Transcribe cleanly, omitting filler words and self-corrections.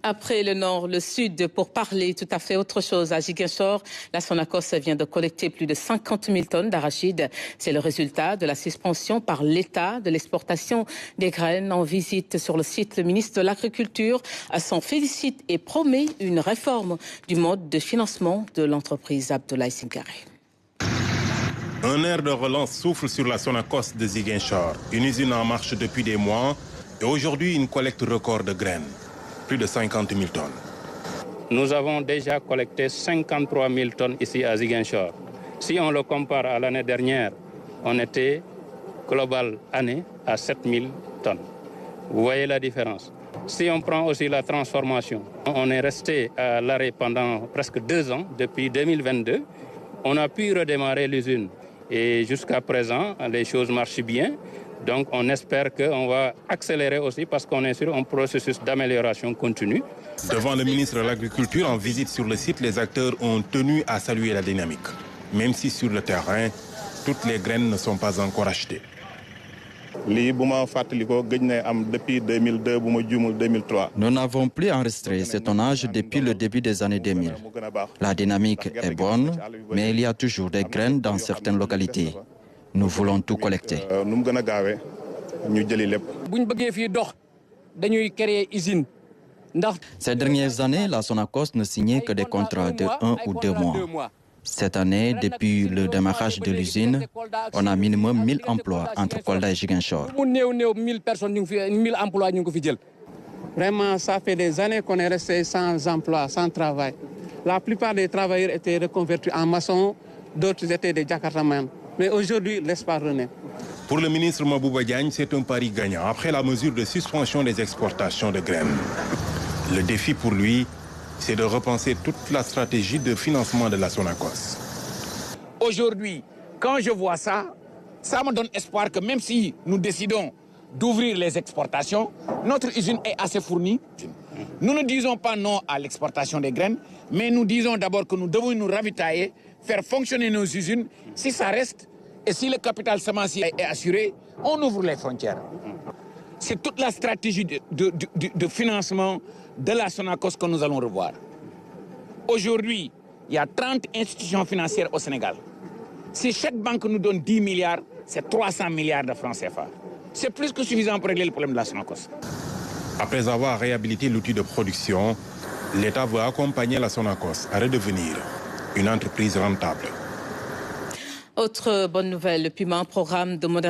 Après le nord, le sud, pour parler tout à fait autre chose. À Ziguinchor, la Sonacos vient de collecter plus de 50 000 tonnes d'arachides. C'est le résultat de la suspension par l'État de l'exportation des graines. En visite sur le site, le ministre de l'Agriculture s'en félicite et promet une réforme du mode de financement de l'entreprise. Abdoulaye Sinkare. Un air de relance souffle sur la Sonacos de Ziguinchor. Une usine en marche depuis des mois et aujourd'hui une collecte record de graines. Plus de 50 000 tonnes. Nous avons déjà collecté 53 000 tonnes ici à Ziguinchor. Si on le compare à l'année dernière, on était global année à 7 000 tonnes. Vous voyez la différence. Si on prend aussi la transformation, on est resté à l'arrêt pendant presque 2 ans, depuis 2022. On a pu redémarrer l'usine et jusqu'à présent, les choses marchent bien. Donc on espère qu'on va accélérer aussi parce qu'on est sur un processus d'amélioration continue. Devant le ministre de l'Agriculture, en visite sur le site, les acteurs ont tenu à saluer la dynamique. Même si sur le terrain, toutes les graines ne sont pas encore achetées. Depuis 2002, 2003. Nous n'avons plus enregistré ce tonnage depuis le début des années 2000. La dynamique est bonne, mais il y a toujours des graines dans certaines localités. Nous voulons tout collecter. Ces dernières années, la Sonacos ne signait que des contrats de 1 ou 2 mois. Cette année, depuis le démarrage de l'usine, on a minimum 1000 emplois entre Kolda et Ziguinchor. Vraiment, ça fait des années qu'on est resté sans emploi, sans travail. La plupart des travailleurs étaient reconvertis en maçons, d'autres étaient des jakartamans. Mais aujourd'hui, l'espoir renaît. Pour le ministre Mabouba Diagne, c'est un pari gagnant après la mesure de suspension des exportations de graines. Le défi pour lui, c'est de repenser toute la stratégie de financement de la Sonacos. Aujourd'hui, quand je vois ça, ça me donne espoir que même si nous décidons d'ouvrir les exportations, notre usine est assez fournie. Nous ne disons pas non à l'exportation des graines, mais nous disons d'abord que nous devons nous ravitailler, faire fonctionner nos usines. Si ça reste, et si le capital semencier est assuré, on ouvre les frontières. C'est toute la stratégie de financement de la Sonacos que nous allons revoir. Aujourd'hui, il y a 30 institutions financières au Sénégal. Si chaque banque nous donne 10 milliards, c'est 300 milliards de francs CFA. C'est plus que suffisant pour régler le problème de la Sonacos. Après avoir réhabilité l'outil de production, l'État veut accompagner la Sonacos à redevenir une entreprise rentable. Autre bonne nouvelle, le Puma, programme de modernisation